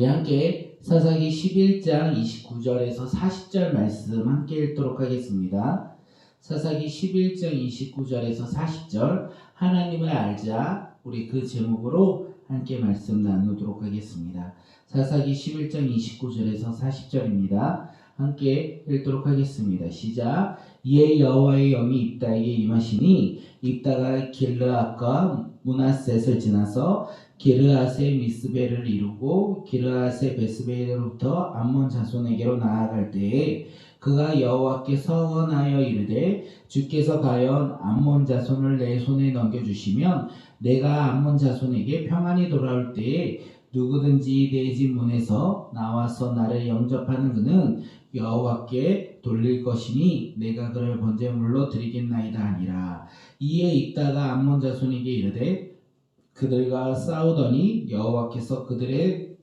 우리 함께 사사기 11장 29절에서 40절 말씀 함께 읽도록 하겠습니다. 사사기 11장 29절에서 40절 하나님을 알자, 우리 그 제목으로 함께 말씀 나누도록 하겠습니다. 사사기 11장 29절에서 40절입니다. 함께 읽도록 하겠습니다. 시작. 이에 여호와의 영이 입다에게 임하시니 입다가 길르앗과 므낫셋을 지나서 기르앗의 미스베를 이루고 기르앗의 베스베로부터 암몬 자손에게로 나아갈 때에 그가 여호와께 서원하여 이르되 주께서 과연 암몬 자손을 내 손에 넘겨주시면 내가 암몬 자손에게 평안히 돌아올 때에 누구든지 내 집 문에서 나와서 나를 영접하는 그는 여호와께 돌릴 것이니 내가 그를 번제물로 드리겠나이다 하니라. 이에 입다가 암몬 자손에게 이르되 그들과 싸우더니 여호와께서 그들을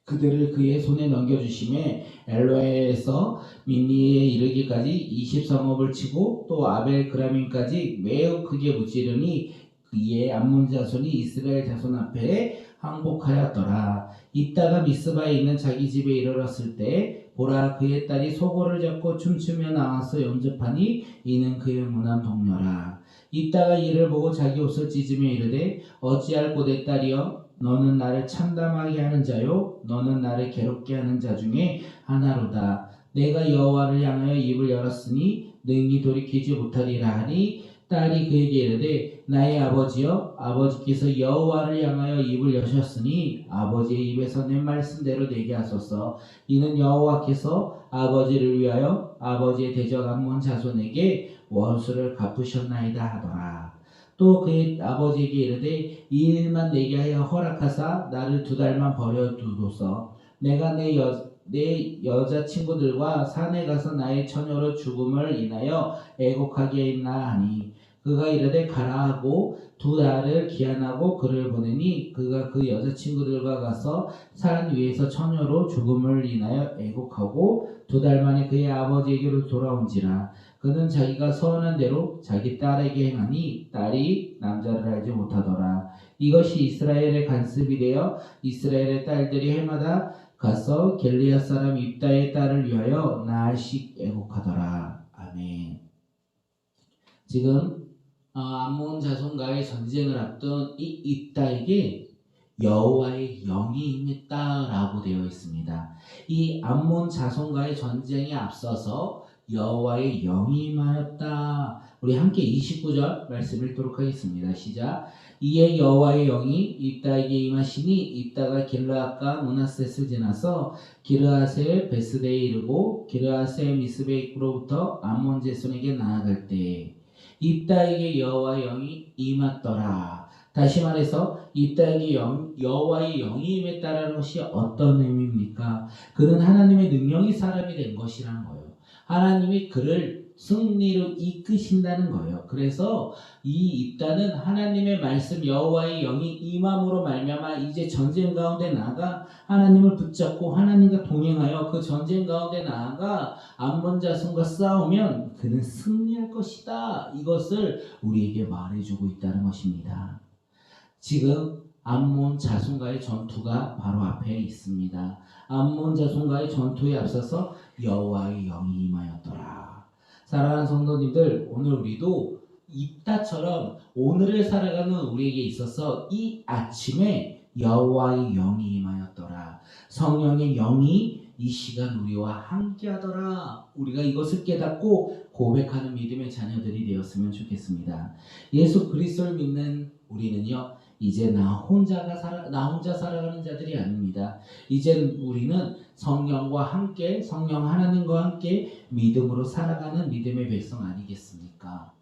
그의 손에 넘겨주심에 엘로에에서 민니에 이르기까지 20성읍을 치고 또 아벨 그라민까지 매우 크게 무찌르니 이에 암몬 자손이 이스라엘 자손 앞에 항복하였더라. 입다가 미스바에 있는 자기 집에 이르렀을 때 보라, 그의 딸이 소고를 잡고 춤추며 나와서 영접하니 이는 그의 무난 동료라. 입다가 이를 보고 자기 옷을 찢으며 이르되 어찌할꼬 내 딸이여, 너는 나를 참담하게 하는 자요 너는 나를 괴롭게 하는 자 중에 하나로다. 내가 여호와를 향하여 입을 열었으니 능히 돌이키지 못하리라 하니 딸이 그에게 이르되 나의 아버지여, 아버지께서 여호와를 향하여 입을 여셨으니 아버지의 입에서 낸 말씀대로 내게 하소서. 이는 여호와께서 아버지를 위하여 아버지의 대적 암몬 자손에게 원수를 갚으셨나이다 하더라. 또 그의 아버지에게 이르되 이 일만 내게 하여 허락하사 나를 2달만 버려두소서. 내가 내 여자친구들과 산에 가서 나의 처녀로 죽음을 인하여 애곡하겠나 하니 그가 이르되 가라 하고 2달을 기한하고 그를 보내니 그가 그 여자친구들과 가서 산 위에서 처녀로 죽음을 인하여 애곡하고 2달 만에 그의 아버지에게로 돌아온지라. 그는 자기가 서원한 대로 자기 딸에게 행하니 딸이 남자를 알지 못하더라. 이것이 이스라엘의 간습이 되어 이스라엘의 딸들이 해마다 가서 길르앗 사람 입다의 딸을 위하여 날씩 애곡하더라. 아멘. 지금 암몬 자손과의 전쟁을 앞둔 이 입다에게 여호와의 영이 임했다라고 되어 있습니다. 이 암몬 자손과의 전쟁에 앞서서 여호와의 영이 임하였다. 우리 함께 29절 말씀 읽도록 하겠습니다. 시작. 이에 여호와의 영이 입다에게 임하시니 입다가 길르앗과 므낫셋을 지나서 기르앗의 베스데에 이르고 기르앗의 미스베로부터 암몬 자손에게 나아갈 때 입다에게 여호와의 영이 임했더라. 다시 말해서 입다에게 여호와의 영이 임했다라는 것이 어떤 의미입니까? 그는 하나님의 능력이 사람이 된 것이라는 거예요. 하나님이 그를 승리로 이끄신다는 거예요. 그래서 이 입다는 하나님의 말씀 여호와의 영이 임함으로 말미암아 이제 전쟁 가운데 나아가 하나님을 붙잡고 하나님과 동행하여 그 전쟁 가운데 나아가 암몬 자손과 싸우면 그는 승리할 것이다. 이것을 우리에게 말해주고 있다는 것입니다. 지금 암몬 자손과의 전투가 바로 앞에 있습니다. 암몬 자손과의 전투에 앞서서 여호와의 영이 임하였더라. 사랑하는 성도님들, 오늘 우리도 입다처럼 오늘을 살아가는 우리에게 있어서 이 아침에 여호와의 영이 임하였더라. 성령의 영이 이 시간 우리와 함께하더라. 우리가 이것을 깨닫고 고백하는 믿음의 자녀들이 되었으면 좋겠습니다. 예수 그리스도를 믿는 우리는요, 이제 나 혼자 살아가는 자들이 아닙니다. 이제 우리는 성령과 함께, 성령 하나님과 함께 믿음으로 살아가는 믿음의 백성 아니겠습니까?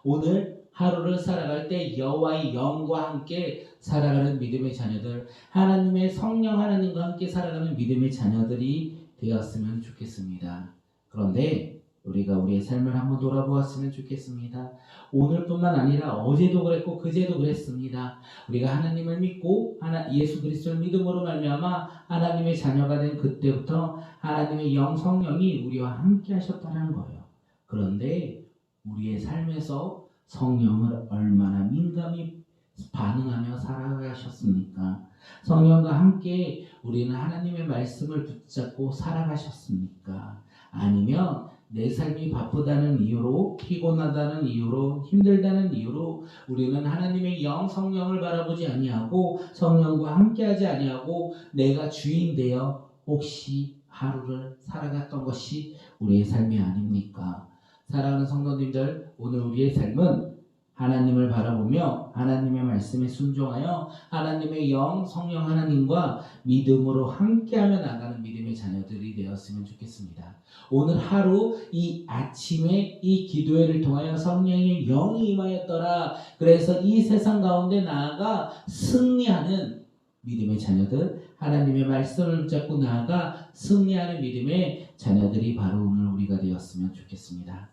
오늘 하루를 살아갈 때 여호와의 영과 함께 살아가는 믿음의 자녀들, 하나님의 성령 하나님과 함께 살아가는 믿음의 자녀들이 되었으면 좋겠습니다. 그런데 우리가 우리의 삶을 한번 돌아보았으면 좋겠습니다. 오늘뿐만 아니라 어제도 그랬고 그제도 그랬습니다. 우리가 하나님을 믿고 예수 그리스도를 믿음으로 말미암아 하나님의 자녀가 된 그때부터 하나님의 영 성령이 우리와 함께 하셨다는 거예요. 그런데 우리의 삶에서 성령을 얼마나 민감히 반응하며 살아가셨습니까? 성령과 함께 우리는 하나님의 말씀을 붙잡고 살아가셨습니까? 아니면 내 삶이 바쁘다는 이유로, 피곤하다는 이유로, 힘들다는 이유로 우리는 하나님의 영 성령을 바라보지 아니하고 성령과 함께하지 아니하고 내가 주인 되어 혹시 하루를 살아갔던 것이 우리의 삶이 아닙니까? 사랑하는 성도님들, 오늘 우리의 삶은 하나님을 바라보며 하나님의 말씀에 순종하여 하나님의 영 성령 하나님과 믿음으로 함께하며 나가는 믿음의 자녀들이 되었으면 좋겠습니다. 오늘 하루 이 아침에 이 기도회를 통하여 성령의 영이 임하였더라. 그래서 이 세상 가운데 나아가 승리하는 믿음의 자녀들, 하나님의 말씀을 붙잡고 나아가 승리하는 믿음의 자녀들이 바로 오늘 우리가 되었으면 좋겠습니다.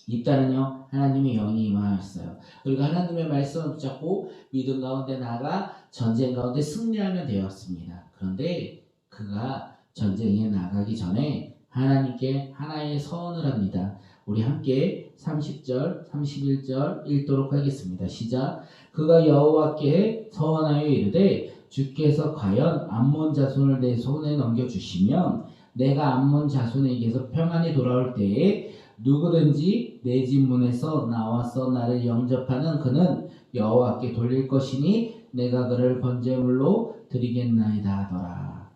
입다는요 하나님의 영이 임하였어요. 우리가 하나님의 말씀을 붙잡고 믿음 가운데 나아가 전쟁 가운데 승리하면 되었습니다. 그런데 그가 전쟁에 나가기 전에 하나님께 하나의 서원을 합니다. 우리 함께 30절 31절 읽도록 하겠습니다. 시작. 그가 여호와께 서원하여 이르되 주께서 과연 암몬 자손을 내 손에 넘겨주시면 내가 암몬 자손에게서 평안히 돌아올 때에 누구든지 내 집 문에서 나와서 나를 영접하는 그는 여호와께 돌릴 것이니 내가 그를 번제물로 드리겠나이다 하더라.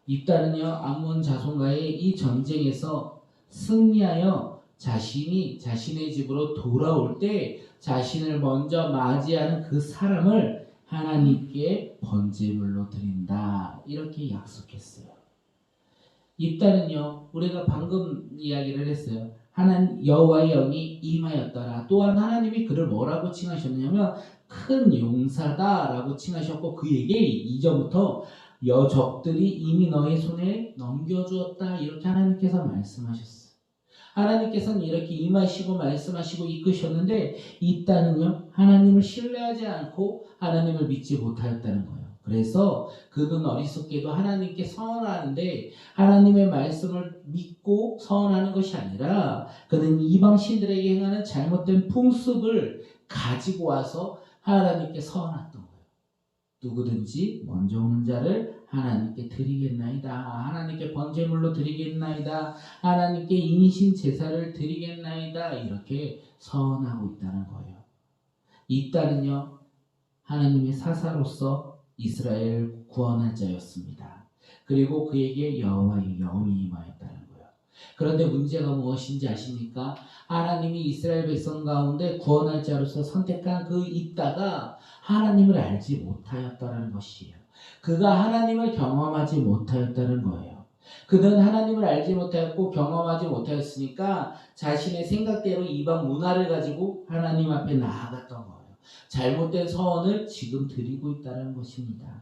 입다는요 암몬 자손과의 이 전쟁에서 승리하여 자신이 자신의 집으로 돌아올 때 자신을 먼저 맞이하는 그 사람을 하나님께 번제물로 드린다 이렇게 약속했어요. 입다는요 우리가 방금 이야기를 했어요. 하나님 여호와의 영이 임하였더라. 또한 하나님이 그를 뭐라고 칭하셨냐면 큰 용사다라고 칭하셨고 그에게 이전부터 여적들이 이미 너의 손에 넘겨주었다 이렇게 하나님께서 말씀하셨어요. 하나님께서는 이렇게 임하시고 말씀하시고 이끄셨는데 입다는요 하나님을 신뢰하지 않고 하나님을 믿지 못하였다는 거예요. 그래서 그는 어리석게도 하나님께 서원하는데 하나님의 말씀을 믿고 서원하는 것이 아니라 그는 이방 신들에게 행하는 잘못된 풍습을 가지고 와서 하나님께 서원했던 거예요. 누구든지 먼저 오는 자를 하나님께 드리겠나이다. 하나님께 번제물로 드리겠나이다. 하나님께 인신 제사를 드리겠나이다. 이렇게 서원하고 있다는 거예요. 입다는요 하나님의 사사로서 이스라엘 구원할 자였습니다. 그리고 그에게 여호와의 영이 임하였다는 거예요. 그런데 문제가 무엇인지 아십니까? 하나님이 이스라엘 백성 가운데 구원할 자로서 선택한 그 입다가 하나님을 알지 못하였다는 것이에요. 그가 하나님을 경험하지 못하였다는 거예요. 그는 하나님을 알지 못하였고 경험하지 못하였으니까 자신의 생각대로 이방 문화를 가지고 하나님 앞에 나아갔던 거예요. 잘못된 서원을 지금 드리고 있다는 것입니다.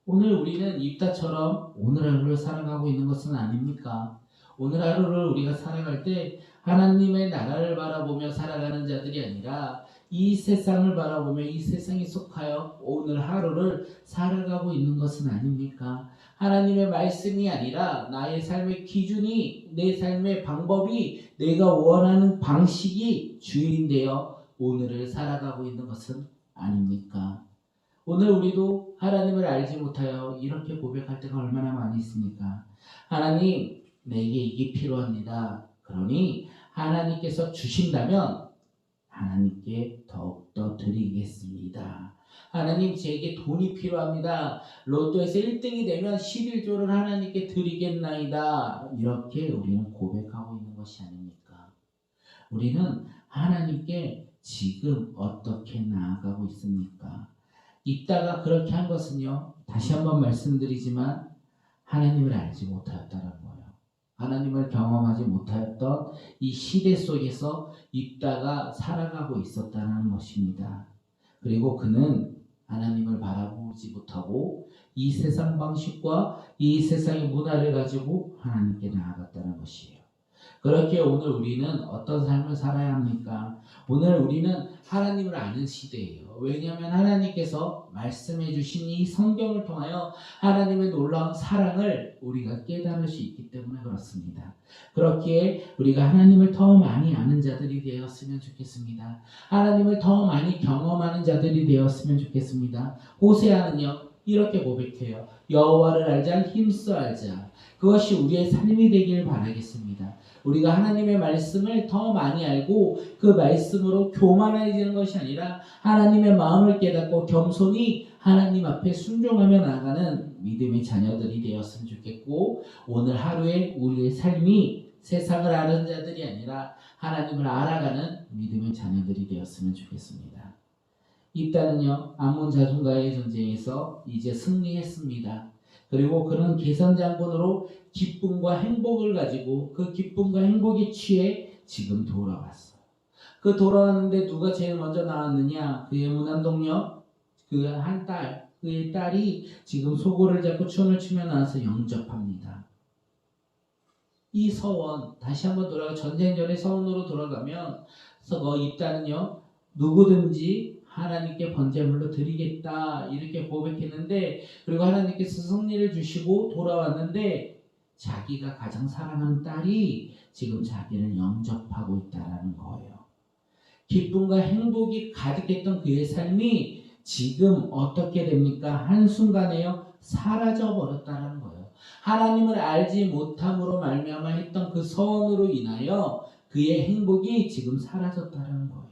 오늘 우리는 입다처럼 오늘 하루를 살아가고 있는 것은 아닙니까? 오늘 하루를 우리가 살아갈 때 하나님의 나라를 바라보며 살아가는 자들이 아니라 이 세상을 바라보며 이 세상에 속하여 오늘 하루를 살아가고 있는 것은 아닙니까? 하나님의 말씀이 아니라 나의 삶의 기준이 내 삶의 방법이 내가 원하는 방식이 주인 되어 오늘을 살아가고 있는 것은 아닙니까? 오늘 우리도 하나님을 알지 못하여 이렇게 고백할 때가 얼마나 많이 있습니까? 하나님, 내게 이게 필요합니다. 그러니 하나님께서 주신다면 하나님께 더욱더 드리겠습니다. 하나님, 제게 돈이 필요합니다. 로또에서 1등이 되면 11조를 하나님께 드리겠나이다. 이렇게 우리는 고백하고 있는 것이 아닙니까? 우리는 하나님께 지금 어떻게 나아가고 있습니까? 입다가 그렇게 한 것은요, 다시 한번 말씀드리지만 하나님을 알지 못하였다는 거예요. 하나님을 경험하지 못하였던 이 시대 속에서 입다가 살아가고 있었다는 것입니다. 그리고 그는 하나님을 바라보지 못하고 이 세상 방식과 이 세상의 문화를 가지고 하나님께 나아갔다는 것이에요. 그렇게 오늘 우리는 어떤 삶을 살아야 합니까? 오늘 우리는 하나님을 아는 시대예요. 왜냐하면 하나님께서 말씀해 주신 이 성경을 통하여 하나님의 놀라운 사랑을 우리가 깨달을 수 있기 때문에 그렇습니다. 그렇기에 우리가 하나님을 더 많이 아는 자들이 되었으면 좋겠습니다. 하나님을 더 많이 경험하는 자들이 되었으면 좋겠습니다. 호세아는요 이렇게 고백해요. 여호와를 알자 힘써 알자. 그것이 우리의 삶이 되길 바라겠습니다. 우리가 하나님의 말씀을 더 많이 알고 그 말씀으로 교만해지는 것이 아니라 하나님의 마음을 깨닫고 겸손히 하나님 앞에 순종하며 나아가는 믿음의 자녀들이 되었으면 좋겠고, 오늘 하루에 우리의 삶이 세상을 아는 자들이 아니라 하나님을 알아가는 믿음의 자녀들이 되었으면 좋겠습니다. 입다는요 암몬 자손과의 전쟁에서 이제 승리했습니다. 그리고 그는 개선 장군으로 기쁨과 행복을 가지고 그 기쁨과 행복에 취해 지금 돌아왔어요. 그 돌아왔는데 누가 제일 먼저 나왔느냐? 그의 무난동력, 그 한 딸, 그의 딸이 지금 소고를 잡고 춤을 추며 나와서 영접합니다. 이 서원, 다시 한번 돌아가 전쟁 전의 서원으로 돌아가면 입다는요 누구든지 하나님께 번제물로 드리겠다 이렇게 고백했는데, 그리고 하나님께서 승리를 주시고 돌아왔는데 자기가 가장 사랑하는 딸이 지금 자기를 영접하고 있다라는 거예요. 기쁨과 행복이 가득했던 그의 삶이 지금 어떻게 됩니까? 한순간에요 사라져 버렸다는 거예요. 하나님을 알지 못함으로 말미암아 했던 그 서원으로 인하여 그의 행복이 지금 사라졌다는 거예요.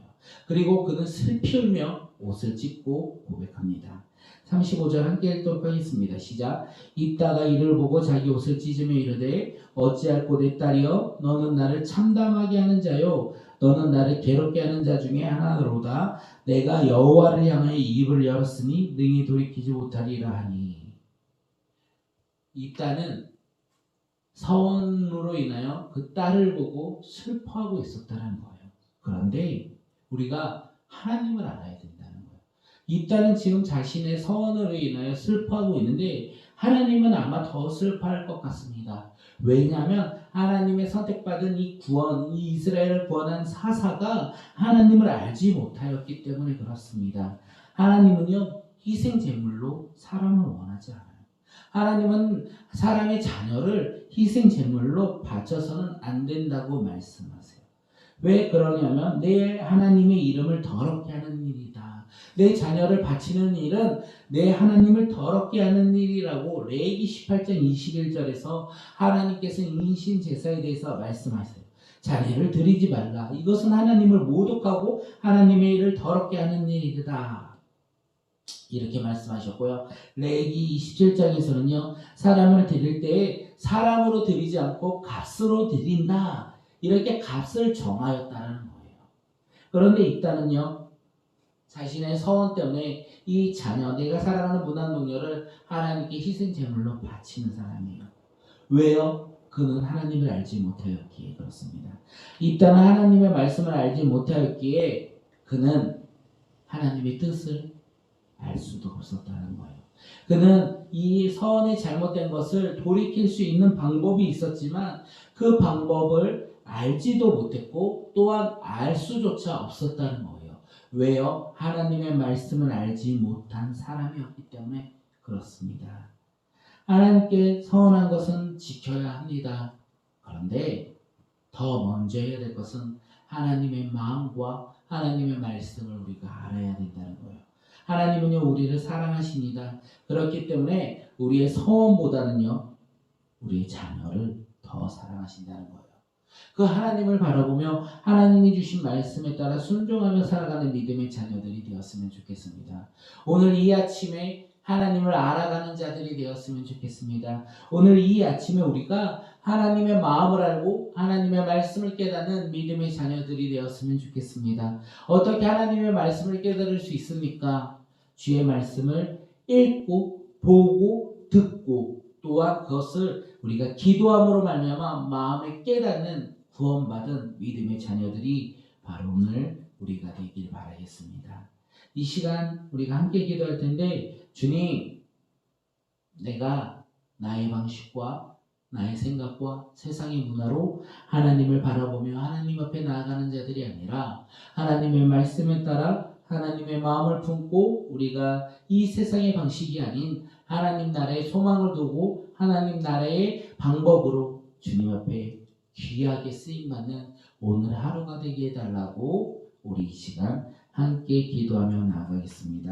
그리고 그는 슬피 울며 옷을 찢고 고백합니다. 35절 함께 읽도록 하겠습니다. 시작. 입다가 이를 보고 자기 옷을 찢으며 이르되 어찌할꼬 내 딸이여 너는 나를 참담하게 하는 자요 너는 나를 괴롭게 하는 자 중에 하나로다. 내가 여호와를 향하여 입을 열었으니 능히 돌이키지 못하리라 하니. 입다는 서원으로 인하여 그 딸을 보고 슬퍼하고 있었다는 거예요. 그런데 우리가 하나님을 알아야 된다는 거예요. 입다는 지금 자신의 서원으로 인하여 슬퍼하고 있는데 하나님은 아마 더 슬퍼할 것 같습니다. 왜냐하면 하나님의 선택받은 이 구원, 이 이스라엘을 구원한 사사가 하나님을 알지 못하였기 때문에 그렇습니다. 하나님은요 희생 제물로 사람을 원하지 않아요. 하나님은 사람의 자녀를 희생 제물로 바쳐서는 안 된다고 말씀하세요. 왜 그러냐면 내 하나님의 이름을 더럽게 하는 일이다. 내 자녀를 바치는 일은 내 하나님을 더럽게 하는 일이라고 레위기 18장 21절에서 하나님께서 인신 제사에 대해서 말씀하세요. 자녀를 드리지 말라. 이것은 하나님을 모독하고 하나님의 일을 더럽게 하는 일이다. 이렇게 말씀하셨고요. 레위기 27장에서는요. 사람을 드릴 때에 사람으로 드리지 않고 값으로 드린다. 이렇게 값을 정하였다는 거예요. 그런데 입다는요. 자신의 서원 때문에 이 자녀, 내가 사랑하는 무난동녀를 하나님께 희생 제물로 바치는 사람이에요. 왜요? 그는 하나님을 알지 못하였기에 그렇습니다. 입다는 하나님의 말씀을 알지 못하였기에 그는 하나님의 뜻을 알 수도 없었다는 거예요. 그는 이 서원의 잘못된 것을 돌이킬 수 있는 방법이 있었지만 그 방법을 알지도 못했고 또한 알 수조차 없었다는 거예요. 왜요? 하나님의 말씀을 알지 못한 사람이었기 때문에 그렇습니다. 하나님께 서원한 것은 지켜야 합니다. 그런데 더 먼저 해야 될 것은 하나님의 마음과 하나님의 말씀을 우리가 알아야 된다는 거예요. 하나님은요 우리를 사랑하십니다. 그렇기 때문에 우리의 서원보다는요 우리의 자녀를 더 사랑하신다는 거예요. 그 하나님을 바라보며 하나님이 주신 말씀에 따라 순종하며 살아가는 믿음의 자녀들이 되었으면 좋겠습니다. 오늘 이 아침에 하나님을 알아가는 자들이 되었으면 좋겠습니다. 오늘 이 아침에 우리가 하나님의 마음을 알고 하나님의 말씀을 깨닫는 믿음의 자녀들이 되었으면 좋겠습니다. 어떻게 하나님의 말씀을 깨달을 수 있습니까? 주의 말씀을 읽고 보고 듣고 또한 그것을 우리가 기도함으로 말미암아 마음에 깨닫는 구원받은 믿음의 자녀들이 바로 오늘 우리가 되길 바라겠습니다. 이 시간 우리가 함께 기도할 텐데, 주님, 내가 나의 방식과 나의 생각과 세상의 문화로 하나님을 바라보며 하나님 앞에 나아가는 자들이 아니라 하나님의 말씀에 따라 하나님의 마음을 품고 우리가 이 세상의 방식이 아닌 하나님 나라의 소망을 두고 하나님 나라의 방법으로 주님 앞에 귀하게 쓰임받는 오늘 하루가 되게 해달라고 우리 이 시간 함께 기도하며 나아가겠습니다.